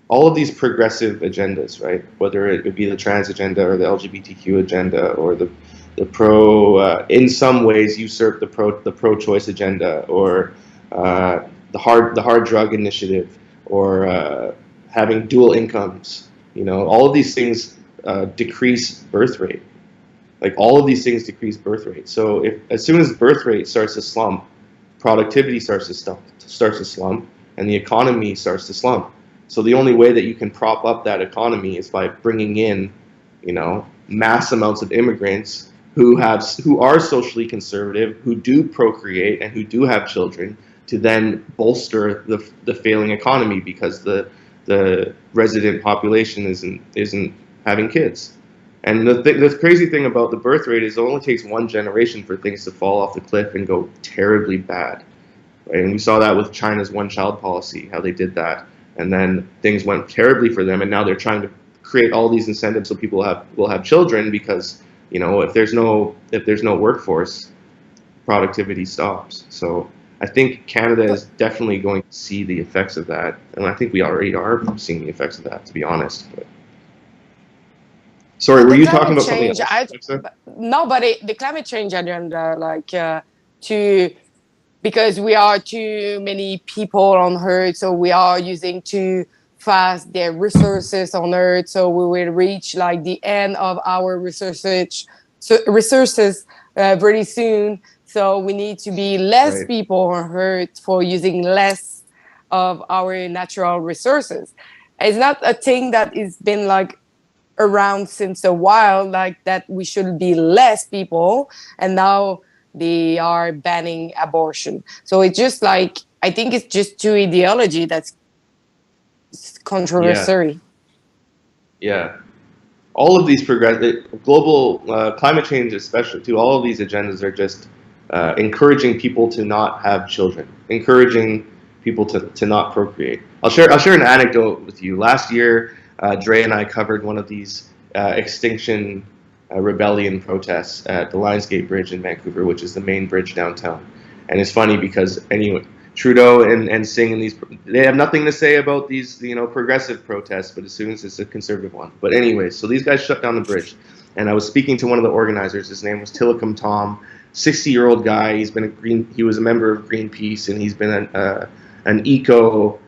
all of these progressive agendas, right? Whether it would be the trans agenda or the LGBTQ agenda or the in some ways usurp the pro-choice agenda or the hard drug initiative or having dual incomes. All of these things decrease birth rate. Like all of these things decrease birth rate. So if as soon as birth rate starts to slump, productivity starts to slump, and the economy starts to slump. So the only way that you can prop up that economy is by bringing in, mass amounts of immigrants who are socially conservative, who do procreate and who do have children, to then bolster the failing economy because the resident population isn't having kids. And the crazy thing about the birth rate is it only takes one generation for things to fall off the cliff and go terribly bad. Right? And we saw that with China's one-child policy, how they did that, and then things went terribly for them. And now they're trying to create all these incentives so people will have children because if there's no workforce, productivity stops. So I think Canada is definitely going to see the effects of that, and I think we already are seeing the effects of that, to be honest. But sorry, But were the you talking climate about something change, else, Alexa? no, but the climate change agenda, like to because we are too many people on Earth, so we are using too fast their resources on Earth, so we will reach like the end of our resources very soon. So we need to be less Right. people on Earth for using less of our natural resources. It's not a thing that has been like around since a while, like that we should be less people, and now they are banning abortion. So it's just like I think it's just two ideology that's Yeah. controversial. Yeah. All of these global climate change, especially too, all of these agendas are just encouraging people to not have children, encouraging people to not procreate. I'll share an anecdote with you. Last year, Dre and I covered one of these extinction rebellion protests at the Lionsgate Bridge in Vancouver, which is the main bridge downtown. And it's funny because anyway, Trudeau and Singh and they have nothing to say about these, progressive protests, but as soon as it's a conservative one. But anyway, so these guys shut down the bridge. And I was speaking to one of the organizers. His name was Tillicum Tom, 60-year-old guy. He was a member of Greenpeace, and he's been an eco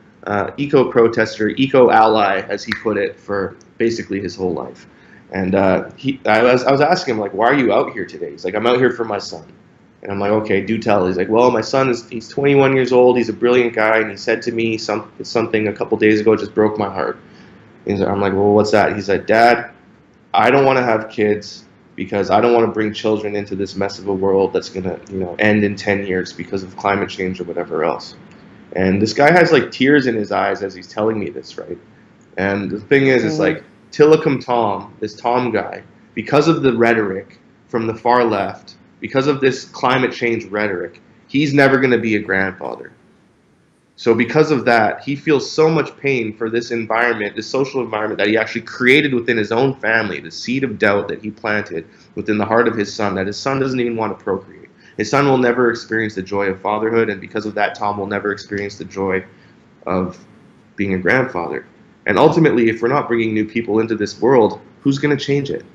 protester, eco ally, as he put it, for basically his whole life. And I was asking him, like, why are you out here today? He's like, I'm out here for my son. And I'm like, okay, do tell. He's like, well, my son he's 21 years old. He's a brilliant guy, and he said to me something a couple days ago just broke my heart. I'm like, well, what's that? He's like, Dad, I don't want to have kids because I don't want to bring children into this mess of a world that's gonna, end in 10 years because of climate change or whatever else. And this guy has like tears in his eyes as he's telling me this, right? And the thing is, it's like Tillicum Tom, this Tom guy, because of the rhetoric from the far left, because of this climate change rhetoric, he's never going to be a grandfather. So because of that, he feels so much pain for this environment, this social environment that he actually created within his own family, the seed of doubt that he planted within the heart of his son, that his son doesn't even want to procreate. His son will never experience the joy of fatherhood, and because of that, Tom will never experience the joy of being a grandfather. And ultimately, if we're not bringing new people into this world, who's going to change it?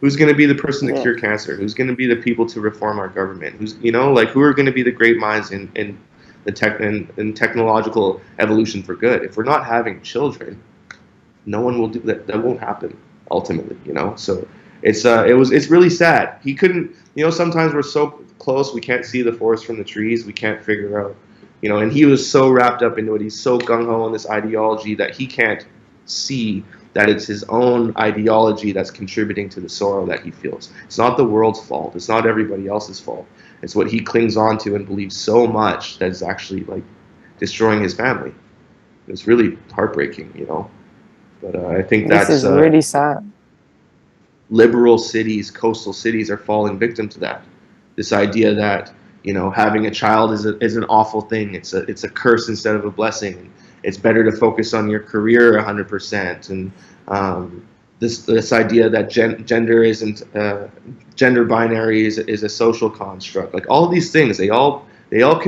Who's going to be the person to cure cancer? Who's going to be the people to reform our government? Who are going to be the great minds in technological evolution for good? If we're not having children, no one will do that. That won't happen ultimately, So it's really sad. He couldn't, sometimes we're so close, we can't see the forest from the trees. We can't figure out, and he was so wrapped up into it. He's so gung-ho on this ideology that he can't see that it's his own ideology that's contributing to the sorrow that he feels. It's not the world's fault. It's not everybody else's fault. It's what he clings on to and believes so much that is actually like destroying his family. It's really heartbreaking, you know. But I think This that's is really sad. liberal cities, coastal cities are falling victim to that. This idea that, you know, having a child is an awful thing. It's a curse instead of a blessing. It's better to focus on your career 100%. And this idea that gender isn't gender binary is a social construct. Like all of these things, they all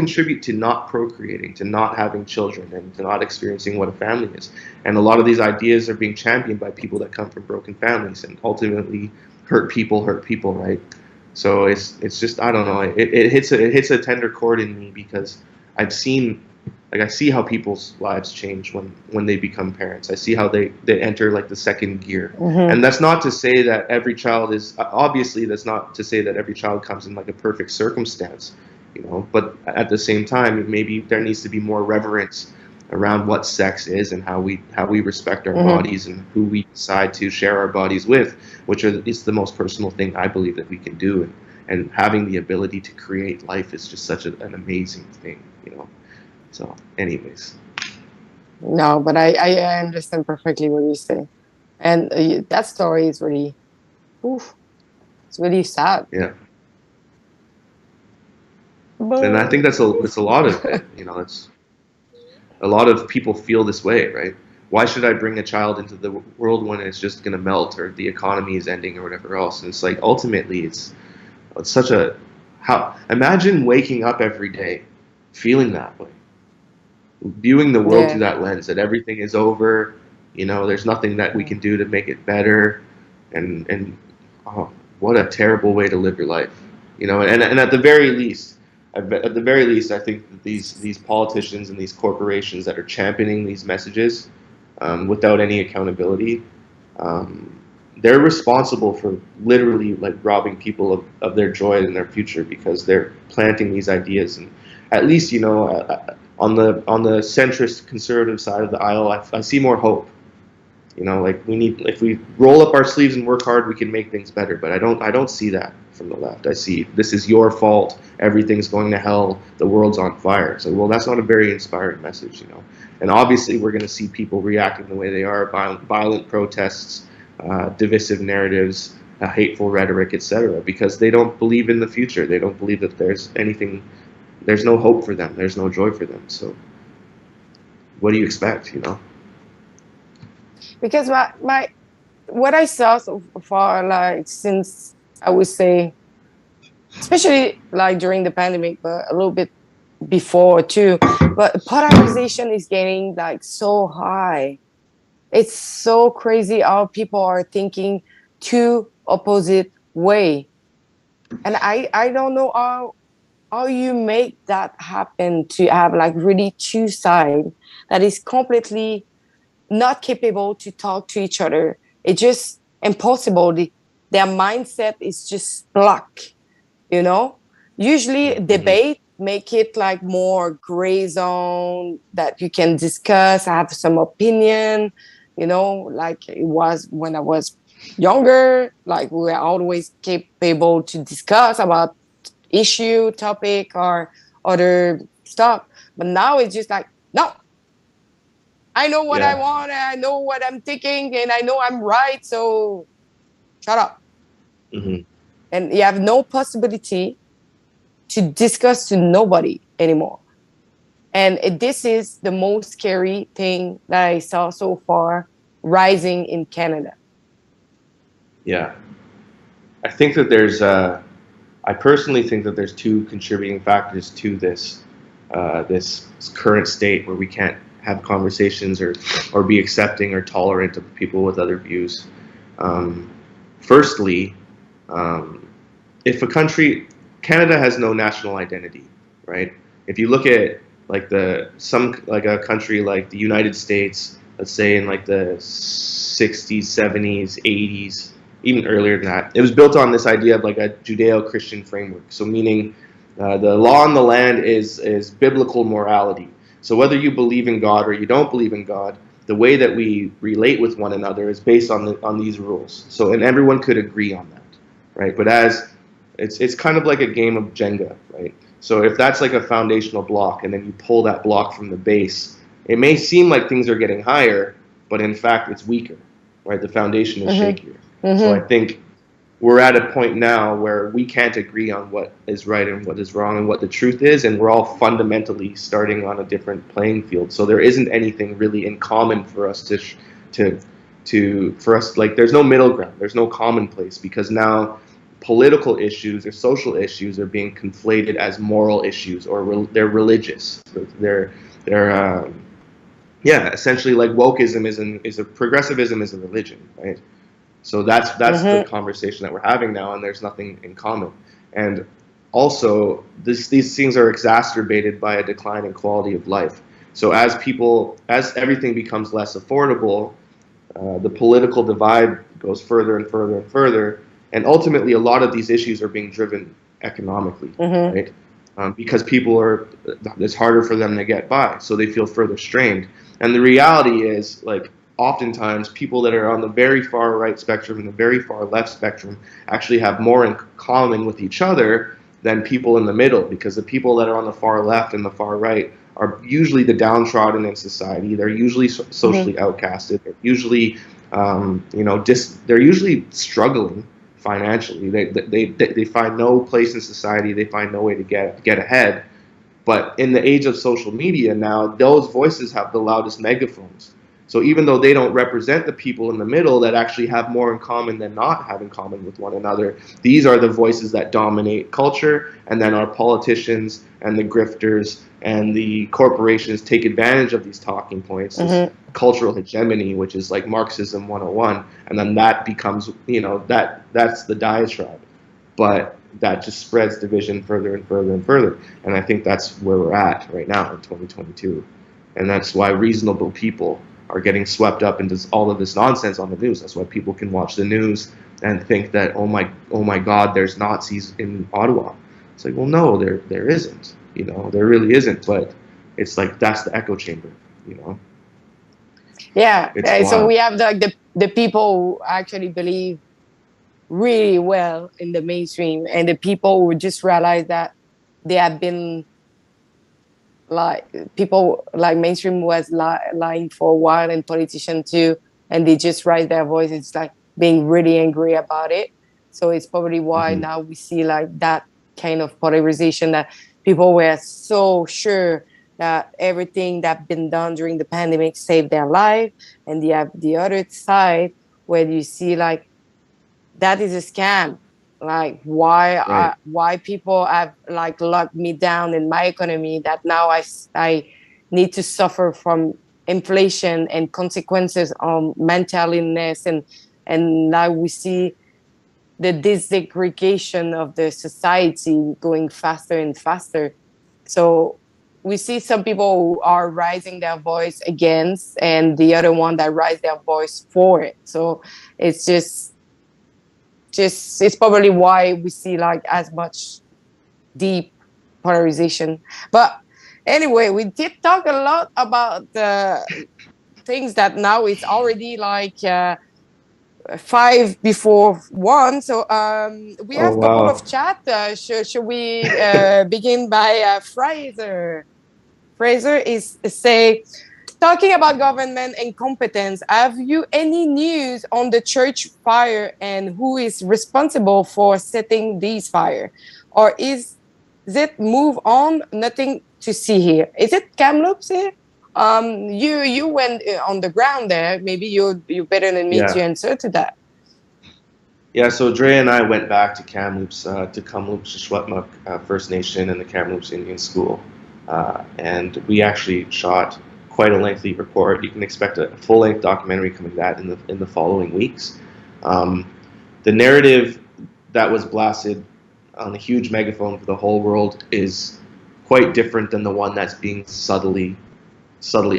contribute to not procreating, to not having children, and to not experiencing what a family is. And a lot of these ideas are being championed by people that come from broken families, and ultimately hurt people, right? So it's just, I don't know. It hits a tender chord in me, because I see how people's lives change when they become parents. I see how they enter like the second gear. Mm-hmm. And that's not to say that every child is, obviously that's not to say that every child comes in like a perfect circumstance, you know, but at the same time, maybe there needs to be more reverence around what sex is, and how we respect our bodies, and who we decide to share our bodies with, which is the most personal thing I believe that we can do. And having the ability to create life is just such an amazing thing, you know. So anyways. No, but I understand perfectly what you say. And that story is really, oof, it's really sad. Yeah. And I think But that's a lot of it, you know. It's a lot of people feel this way, right? Why should I bring a child into the world when it's just going to melt, or the economy is ending, or whatever else? And it's like, ultimately, it's such a, how, imagine waking up every day feeling that way, viewing the world through yeah, that lens, that everything is over, you know, there's nothing that we can do to make it better. And oh, what a terrible way to live your life, you know. And at the very least, at the very least, I think that these politicians and these corporations that are championing these messages, without any accountability, they're responsible for literally like robbing people of their joy and their future, because they're planting these ideas. And at least, you know, on the centrist conservative side of the aisle, I see more hope. You know, like, if we roll up our sleeves and work hard, we can make things better. But I don't see that from the left. I see, this is your fault, everything's going to hell, the world's on fire. So, well, that's not a very inspiring message, you know. And obviously, we're going to see people reacting the way they are: violent protests, divisive narratives, hateful rhetoric, etc. Because they don't believe in the future. They don't believe that there's anything. There's no hope for them. There's no joy for them. So, what do you expect, you know? because my what I saw so far, like since I would say, especially like during the pandemic, but a little bit before too, but polarization is getting like so high. It's so crazy how people are thinking two opposite way, and I don't know how you make that happen, to have like really two sides that is completely not capable to talk to each other. It's just impossible. Their mindset is just blocked, you know. Usually Mm-hmm. debate make it like more gray zone that you can discuss, have some opinion, you know, like it was when I was younger. Like we were always capable to discuss about issue, topic, or other stuff. But now it's just like, no, I know what I Yeah. want, and I know what I'm thinking, and I know I'm right. So shut up. Mm-hmm. And you have no possibility to discuss to nobody anymore. And this is the most scary thing that I saw so far rising in Canada. Yeah. I think that I personally think that there's two contributing factors to this current state, where we can't have conversations, or be accepting or tolerant of people with other views. Um, Firstly, um, if a country, Canada has no national identity, right? If you look at like a country like the United States, let's say in like the 60s, 70s, 80s, even earlier than that, it was built on this idea of like a Judeo-Christian framework. So meaning, the law on the land is biblical morality. So whether you believe in God or you don't believe in God, the way that we relate with one another is based on these rules. So, and everyone could agree on that, right? But as it's kind of like a game of Jenga, right? So if that's like a foundational block, and then you pull that block from the base, it may seem like things are getting higher, but in fact it's weaker, right? The foundation is shakier. So I think we're at a point now where we can't agree on what is right and what is wrong and what the truth is, and we're all fundamentally starting on a different playing field. So there isn't anything really in common for us like there's no middle ground, there's no commonplace, because now political issues or social issues are being conflated as moral issues, or they're religious. They're yeah, essentially like wokeism is a progressivism is a religion, right? So that's the conversation that we're having now, and there's nothing in common. And also, these things are exacerbated by a decline in quality of life. So as everything becomes less affordable, the political divide goes further and further and further, and ultimately, a lot of these issues are being driven economically, right? Because it's harder for them to get by, so they feel further strained. And the reality is, like, oftentimes people that are on the very far right spectrum and the very far left spectrum actually have more in common with each other than people in the middle, because the people that are on the far left and the far right are usually the downtrodden in society. They're usually socially outcasted. They're usually, they're usually struggling financially. They find no place in society. They find no way to get ahead. But in the age of social media now, those voices have the loudest megaphones. So even though they don't represent the people in the middle that actually have more in common than not having common with one another, these are the voices that dominate culture, and then our politicians and the grifters and the corporations take advantage of these talking points, this cultural hegemony, which is like Marxism 101, and then that becomes, that's the diatribe. But that just spreads division further and further and further. And I think that's where we're at right now in 2022. And that's why reasonable people are getting swept up into all of this nonsense on the news. That's why people can watch the news and think that, oh my God, there's Nazis in Ottawa. It's like, well, no, there isn't. There really isn't. But it's like, that's the echo chamber. Yeah. So we have the people who actually believe really well in the mainstream, and the people who just realize that they have been, like, people like mainstream was lying for a while, and politicians too, and they just raise their voice. It's like being really angry about it. So it's probably why now we see like that kind of polarization, that people were so sure that everything that been done during the pandemic saved their life, and you have the other side where you see like that is a scam. Like, why people have like locked me down in my economy, that now I need to suffer from inflation and consequences on mental illness, and now we see the desegregation of the society going faster and faster. So we see some people who are raising their voice against, and the other one that raise their voice for it. So it's it's probably why we see like as much deep polarization. But anyway, we did talk a lot about the things that now it's already like 5 before 1. So we have a couple of chat. Should we begin by Fraser? Fraser is say, talking about government incompetence, have you any news on the church fire and who is responsible for setting these fire? Or is it move on, nothing to see here? Is it Kamloops here? You went on the ground there. Maybe you better than me to answer to that. Yeah, so Dre and I went back to Kamloops, to Kamloops Shwetmuk First Nation and the Kamloops Indian School. And we actually shot quite a lengthy report. You can expect a full-length documentary coming out in the following weeks. The narrative that was blasted on a huge megaphone for the whole world is quite different than the one that's being subtly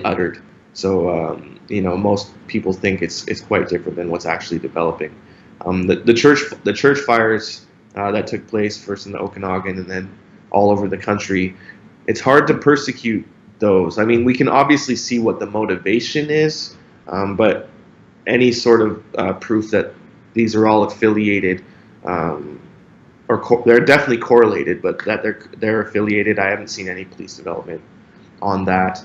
uttered. So most people think it's quite different than what's actually developing. The church fires that took place first in the Okanagan and then all over the country, it's hard to persecute those. I mean, we can obviously see what the motivation is, but any sort of proof that these are all affiliated they're definitely correlated, but that they're affiliated. I haven't seen any police development on that.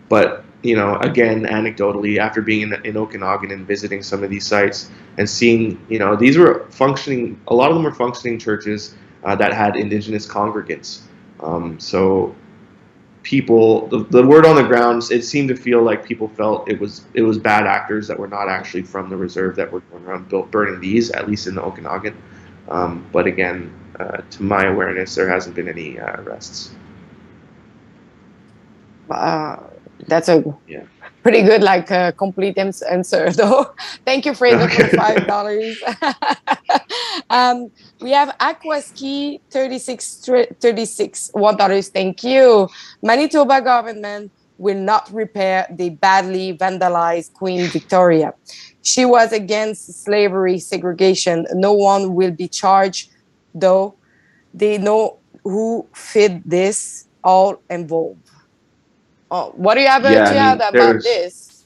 But again, anecdotally, after being in Okanagan and visiting some of these sites and seeing, these were functioning. A lot of them were functioning churches that had Indigenous congregants. So people, the word on the ground, it seemed to feel like people felt it was bad actors that were not actually from the reserve that were going around burning these, at least in the Okanagan. But again, to my awareness, there hasn't been any arrests. That's a pretty good, complete answer, though. Thank you, Fraser, for the $5. We have Aquaski 36 $1. Thank you. Manitoba government will not repair the badly vandalized Queen Victoria. She was against slavery segregation. No one will be charged, though. They know who fit this, all involved. Oh, what do you have to add about this?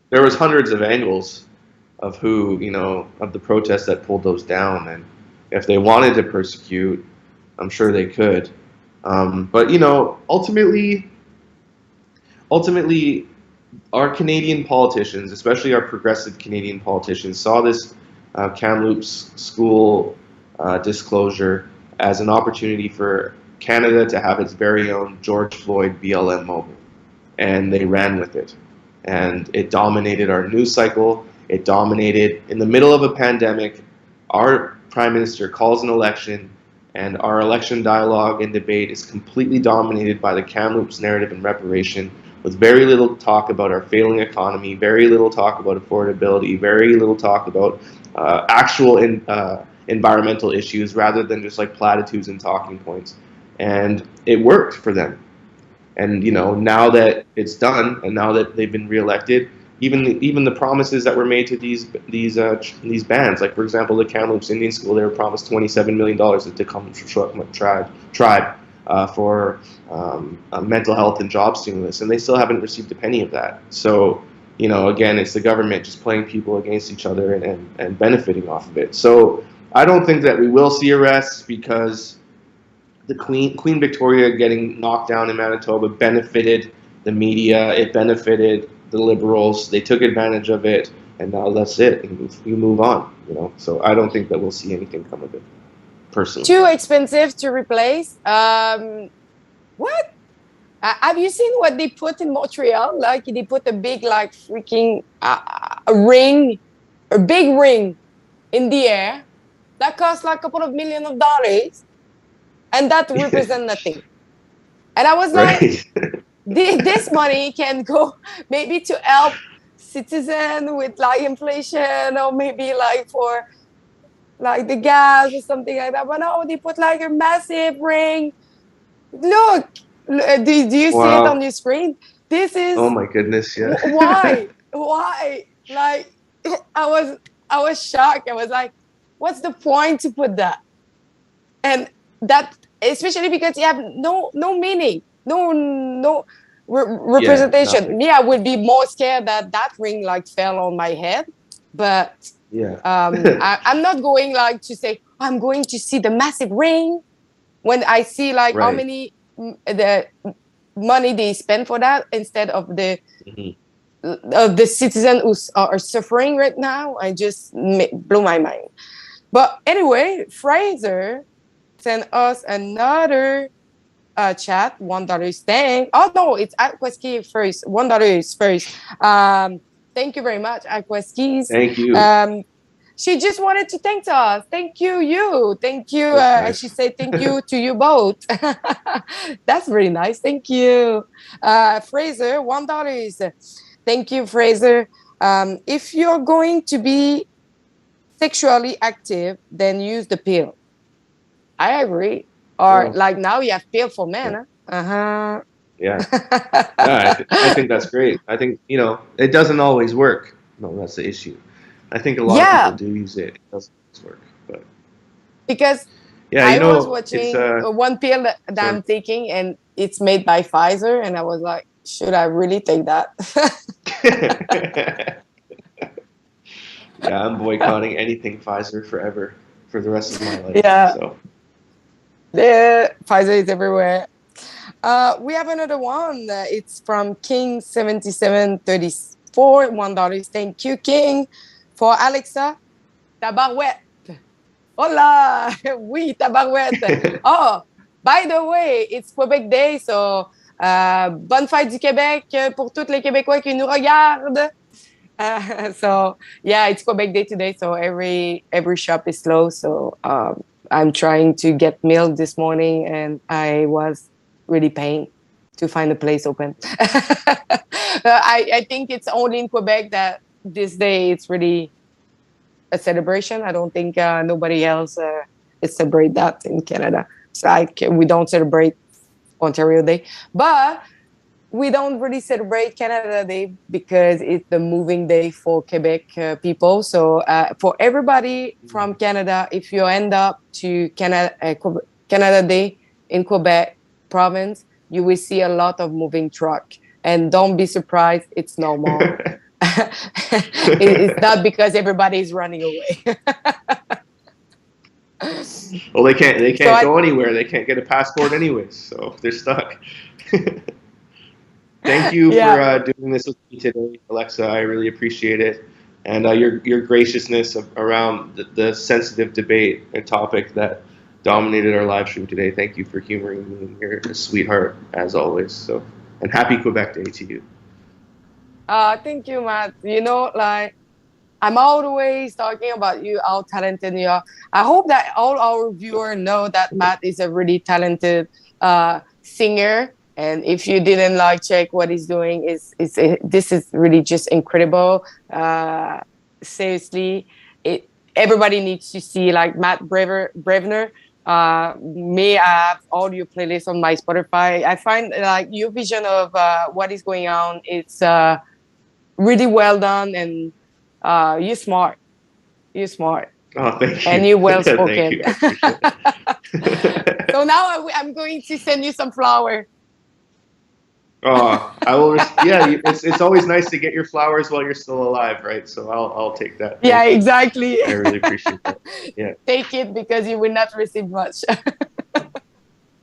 There was hundreds of angles of who, of the protests that pulled those down. And if they wanted to persecute, I'm sure they could. But, ultimately, our Canadian politicians, especially our progressive Canadian politicians, saw this Kamloops school disclosure as an opportunity for Canada to have its very own George Floyd BLM moment. And they ran with it. And it dominated our news cycle. It dominated, in the middle of a pandemic, our Prime Minister calls an election, and our election dialogue and debate is completely dominated by the Kamloops narrative and reparation, with very little talk about our failing economy, very little talk about affordability, very little talk about actual environmental issues, rather than just like platitudes and talking points. And it worked for them. And now that it's done, and now that they've been reelected, even the promises that were made to these bands, like for example the Kamloops Indian School, they were promised $27 million to come tribe for mental health and job stimulus, and they still haven't received a penny of that. So again, it's the government just playing people against each other and benefiting off of it. So I don't think that we will see arrests, because the Queen Victoria getting knocked down in Manitoba benefited the media. It benefited the Liberals. They took advantage of it, and now that's it. And we move on. So I don't think that we'll see anything come of it. Personally, too expensive to replace. What? Have you seen what they put in Montreal? Like they put a big, freaking ring, a big ring in the air that costs like a couple of millions of dollars. And that represents nothing. And I was like, this money can go maybe to help citizens with inflation, or maybe for the gas or something like that. But no, they put a massive ring. Look, do you see it on your screen? This is. Oh my goodness! Yeah. Why? I was shocked. I was like, what's the point to put that? And that, especially because you have no meaning, no representation. I would be more scared that ring fell on my head. But I'm not going to say I'm going to see the massive ring when I see how many the money they spend for that, instead of the citizens who are suffering right now. I just blow my mind. But anyway, Fraser send us another chat. $1. Thank. Oh no, it's Aquaski first. $1 first. Thank you very much, Aquaskis. Thank you. She just wanted to thank us. Thank you. Thank you. Nice. She said thank you to you both. That's very nice. Thank you, Fraser. $1. Thank you, Fraser. If you're going to be sexually active, then use the pill. I agree. Or now you have pill for men. Huh? Yeah. I think that's great. I think, it doesn't always work. No, that's the issue. I think a lot of people do use it. It doesn't always work. But because I was watching one pill that I'm taking, and it's made by Pfizer, and I was like, should I really take that? Yeah, I'm boycotting anything Pfizer forever. for the rest of my life. Yeah. So. Yeah, Pfizer is everywhere. We have another one. It's from King7734, $1. Thank you, King. For Alexa, tabarouette. Hola! Oui, tabarouette. Oh, by the way, it's Quebec Day, so bonne fête du Québec pour tous les Québécois qui nous regardent. So yeah, it's Quebec Day today, so every shop is closed. So I'm trying to get milk this morning, and I was really paying to find a place open. I think it's only in Quebec that this day it's really a celebration. I don't think nobody else is celebrate that in Canada. It's like we don't celebrate Ontario Day, but we don't really celebrate Canada Day because it's the moving day for Quebec people. So for everybody from Canada, if you end up to Canada Day in Quebec province, you will see a lot of moving truck. And don't be surprised, it's normal. It's not because everybody is running away. Well, they can't go anywhere. They can't get a passport anyways, so they're stuck. Thank you for doing this with me today, Alexa. I really appreciate it, and your graciousness around the sensitive debate and topic that dominated our live stream today. Thank you for humoring me. You're a sweetheart as always. So, and happy Quebec Day to you. Thank you, Matt. You know, like I'm always talking about you, how talented you are. I hope that all our viewers know that Matt is a really talented singer. And if you didn't check what he's doing, this is really just incredible. Seriously, everybody needs to see Matt Brevner. I have all your playlists on my Spotify. I find your vision of what is going on. It's really well done, and you're smart. You're smart. Oh, thank you. And you're well spoken. Thank you. So now I'm going to send you some flower. Oh, I will. Yeah, it's always nice to get your flowers while you're still alive, right? So I'll take that. Yeah, exactly. I really appreciate that. Yeah. Take it because you will not receive much.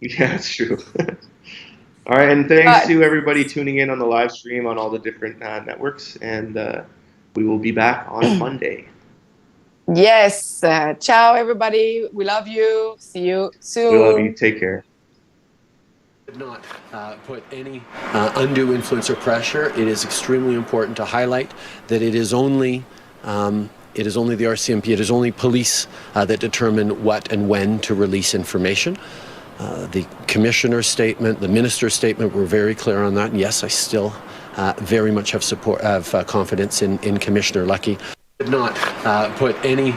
Yeah, it's true. All right, and thanks to everybody tuning in on the live stream on all the different networks, and we will be back on Monday. Yes. Ciao, everybody. We love you. See you soon. We love you. Take care. Not put any undue influence or pressure. It is extremely important to highlight that it is only the RCMP, it is only police that determine what and when to release information. The commissioner's statement, the minister's statement were very clear on that. And yes, I still very much have confidence in Commissioner Lucky. Not put any